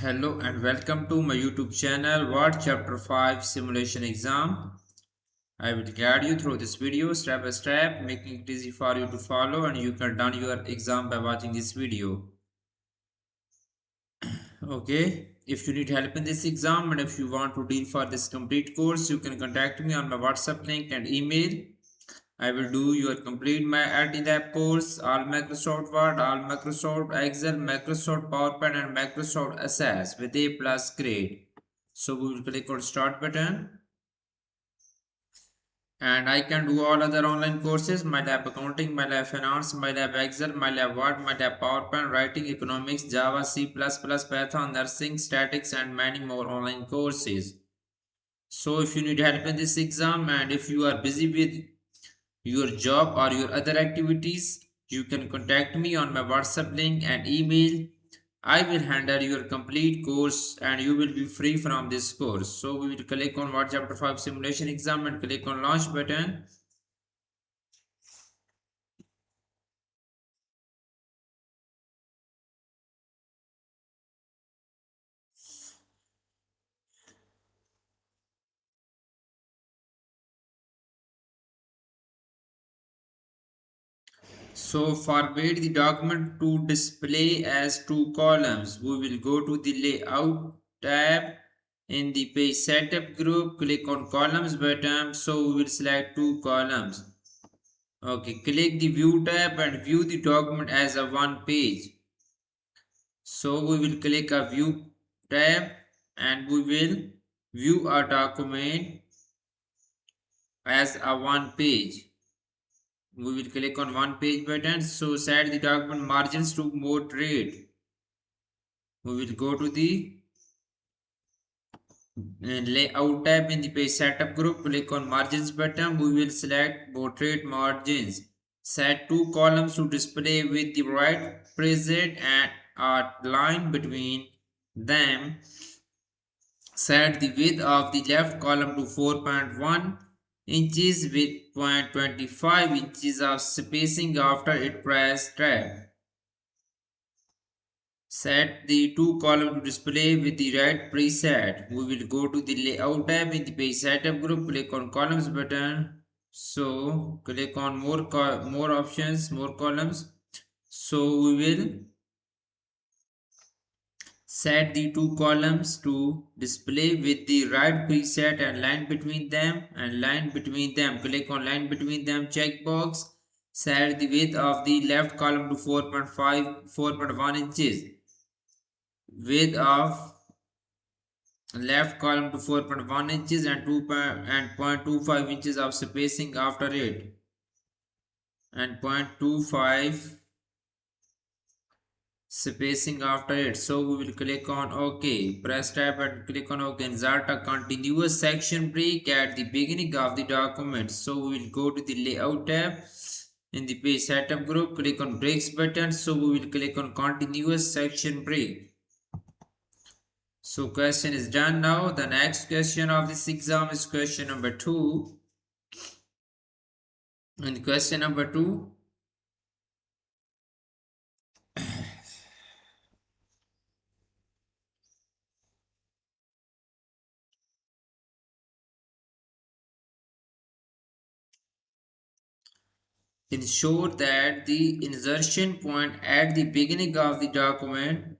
Hello and welcome to my YouTube channel What Chapter 5 Simulation Exam. I will guide you through this video step by step, making it easy for you to follow, and you can done your exam by watching this video. Okay, if you need help in this exam and if you want to deal for this complete course, you can contact me on my WhatsApp link and email. I will do your complete MyLab course, all Microsoft Word, all Microsoft Excel, Microsoft PowerPoint and Microsoft Access with A plus grade. So we will click on start button and I can do all other online courses, MyLab accounting, MyLab finance, MyLab Excel, MyLab Word, MyLab PowerPoint, writing, economics, Java, C++, Python, nursing, statics and many more online courses. So if you need help in this exam and if you are busy with your job or your other activities, you can contact me on my WhatsApp link and email. I will handle your complete course and you will be free from this course. So we will click on What Chapter 5 Simulation Exam and click on Launch button. So format the document to display as two columns. We will go to the Layout tab in the Page Setup group. Click on Columns button. So we will select two columns. Okay, click the View tab and view the document as a one page. So we will click a View tab and we will view a document as a one page. We will click on one page button. So set the document margins to moderate. We will go to the Layout tab in the Page Setup group. Click on Margins button. We will select Portrait Margins. Set two columns to display with the right preset and a line between them. Set the width of the left column to 4.1 inches with 0.25 inches of spacing after it press tab. Set the two column to display with the right preset. We will go to the Layout tab in the Page Setup group. Click on Columns button. So click on more options, more columns. So we will set the two columns to display with the right preset and line between them click on line between them checkbox. Set the width of the left column to 4.1 inches, width of left column to 4.1 inches and 0.25 inches of spacing after it and 0.25 spacing after it. So we will click on OK, press tab and click on OK. Insert a continuous section break at the beginning of the document. So we will go to the Layout tab in the Page Setup group. Click on Breaks button. So we will click on Continuous Section Break. So question is done now. The next question of this exam is question number 2. And question number 2. Ensure that the insertion point at the beginning of the document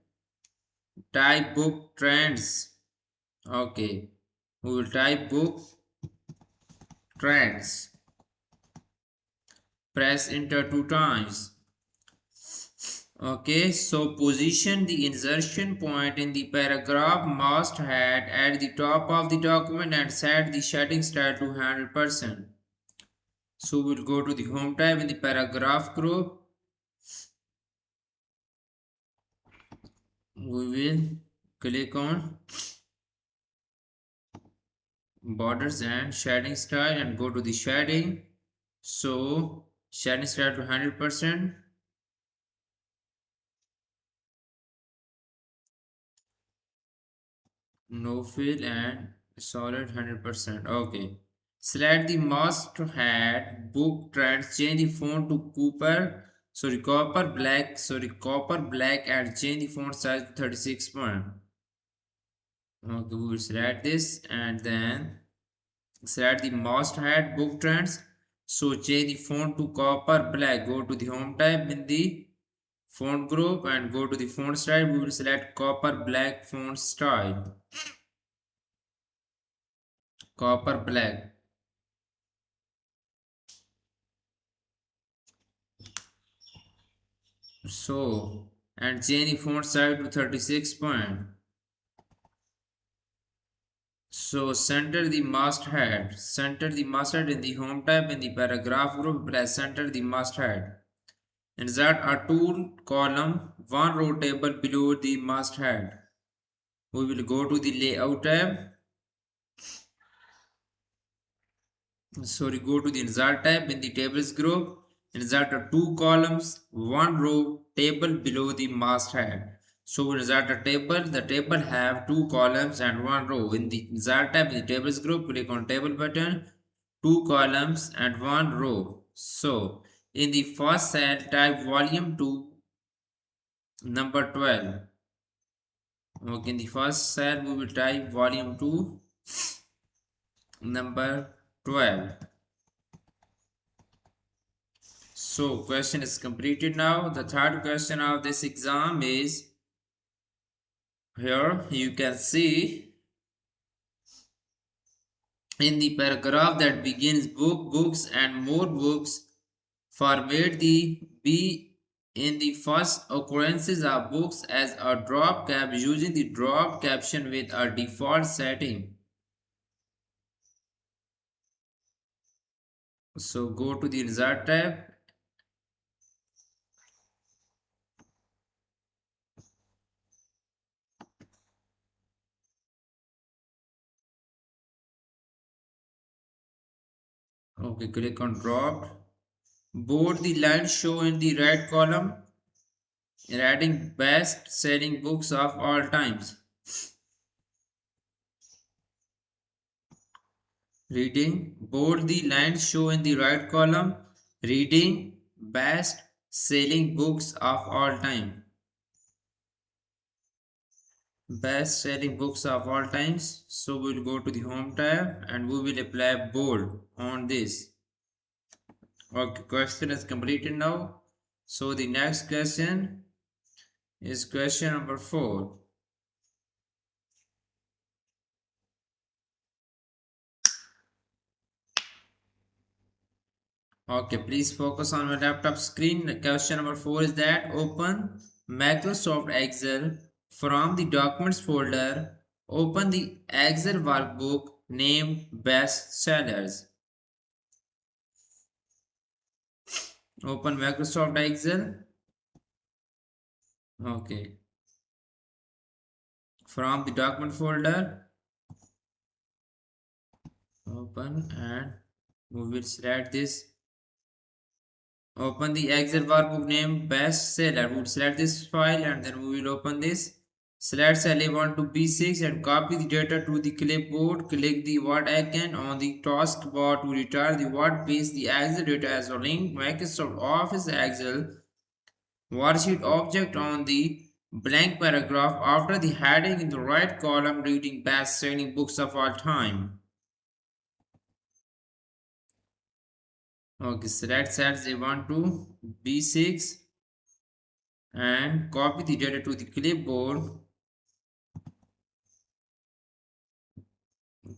type book trends. Okay, we will type book trends. Press enter 2 times. Okay, so position the insertion point in the paragraph masthead at the top of the document and set the shading style to 100%. So we'll go to the home tab in the paragraph group. We will click on borders and shading style and go to the shading. So shading style to 100%. No fill and solid 100%. Okay. Select the masthead book trends. Change the font to copper black and change the font size to 36 point. Okay, we will select this and then select the masthead book trends. So change the font to copper black. Go to the home tab in the font group and go to the font style. We will select copper black font style. Copper black. So and change the font size to 36 point. So center the masthead. Center the masthead in the home tab in the paragraph group. Press center the masthead. Insert a two column, one row table below the masthead. We will go to the layout tab. Sorry, go to the insert tab in the tables group. Insert a two columns, one row table below the masthead. So we insert a table. The table have two columns and one row. In the insert tab in the tables group, click on table button, two columns and one row. So in the first cell, type volume 2 number 12. Okay, in the first cell we will type volume 2 number 12. So question is completed now. The third question of this exam is here you can see in the paragraph that begins book, books and more books, format the B in the first occurrences of books as a drop cap using the drop caption with a default setting. So go to the insert tab. Okay, click on dropped. Bold the lines show in the right column, writing best selling books of all times. Reading. Bold the lines show in the right column, reading best selling books of all time. Best selling books of all times. So we'll go to the home tab and we will apply bold on this. Okay, question is completed now. So the next question is question number 4. Okay, please focus on my laptop screen. The question number 4 is that open Microsoft Excel from the documents folder. Open the Excel workbook named best sellers. Open Microsoft Excel. Okay. From the document folder. Open and we will select this. Open the Excel workbook name best seller. We will select this file and then we will open this. Select cell A1 to B6 and copy the data to the clipboard. Click the word icon on the taskbar to return the word paste the Excel data as a link. Microsoft Office Excel worksheet object on the blank paragraph after the heading in the right column reading best selling books of all time. Okay, select cells A1 to B6 and copy the data to the clipboard.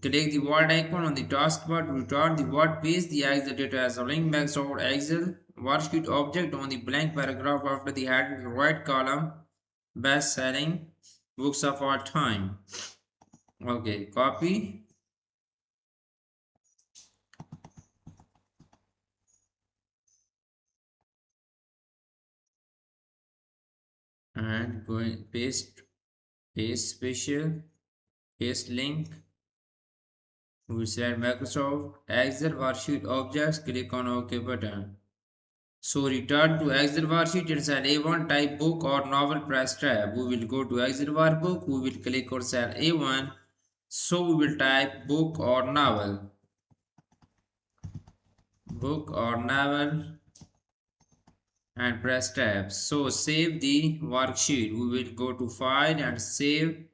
Click the word icon on the taskbar to return the word paste the Excel data as a link Microsoft Excel worksheet object on the blank paragraph after the heading in the right column best selling books of all time. Okay, copy and go and paste special paste link. We select Microsoft Excel worksheet objects, click on OK button. So return to Excel worksheet and cell A1 type book or novel press tab. We will go to Excel workbook, we will click on cell A1. So we will type book or novel. Book or novel and press tab. So save the worksheet. We will go to file and save.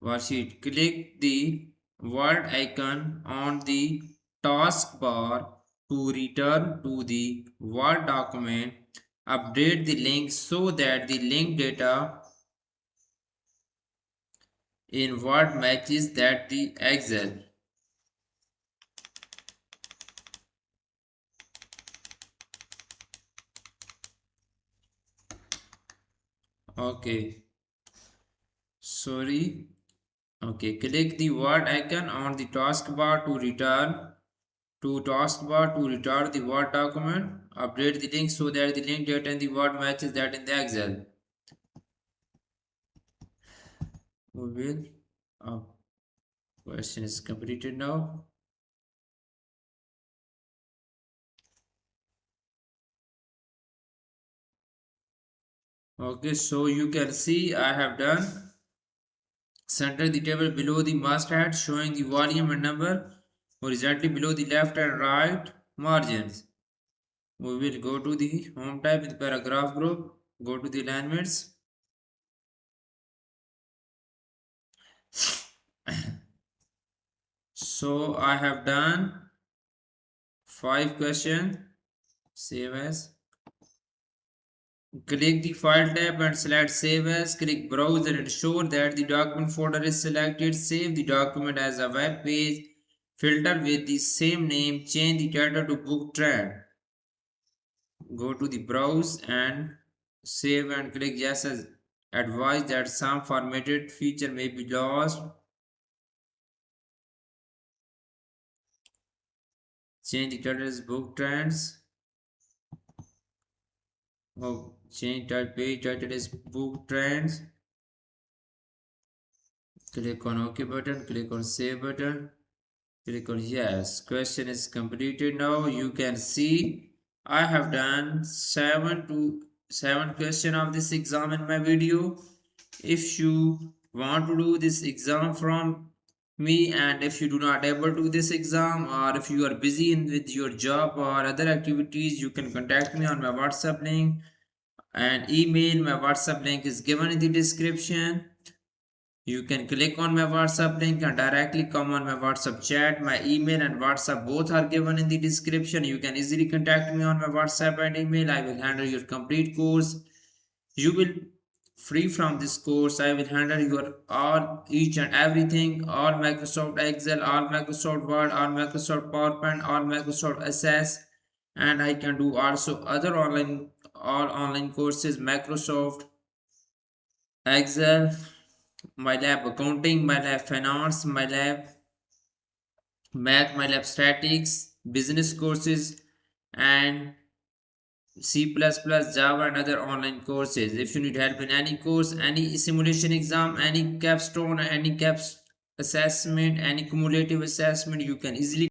worksheet. Click the word icon on the taskbar to return to the Word document. Update the link so that the link data in Word matches that the Excel. Okay, sorry. Okay, click the Word icon on the taskbar to return the Word document. Update the link so that the link data in the Word matches that in the Excel. We will. Question is completed now. Okay, so you can see I have done. Center the table below the masthead showing the volume and number horizontally below the left and right margins. We will go to the home tab with paragraph group, go to the alignments. So I have done 5 questions. Save as. Click the file tab and select save as. Click browse and ensure that the document folder is selected. Save the document as a web page. Filter with the same name. Change the title to book trend. Go to the browse and save and click yes as advised that some formatted feature may be lost. Change the title as book trends. Oh, change type page title is book trends. Click on OK button, click on save button, click on yes. Question is completed now. You can see I have done 7 question of this exam in my video. If you want to do this exam from me, and if you do not able to do this exam, or if you are busy with your job or other activities, you can contact me on my WhatsApp link and email. My WhatsApp link is given in the description. You can click on my WhatsApp link and directly come on my WhatsApp chat. My email and WhatsApp both are given in the description. You can easily contact me on my WhatsApp and email. I will handle your complete course. You will free from this course. I will handle your all each and everything, all Microsoft Excel, all Microsoft Word, all Microsoft PowerPoint, all Microsoft Access, and I can do also other online courses, Microsoft Excel, MyLab accounting, MyLab finance, MyLab math, MyLab statistics, business courses, and C++, Java, and other online courses. If you need help in any course, any simulation exam, any capstone, any caps assessment, any cumulative assessment, you can easily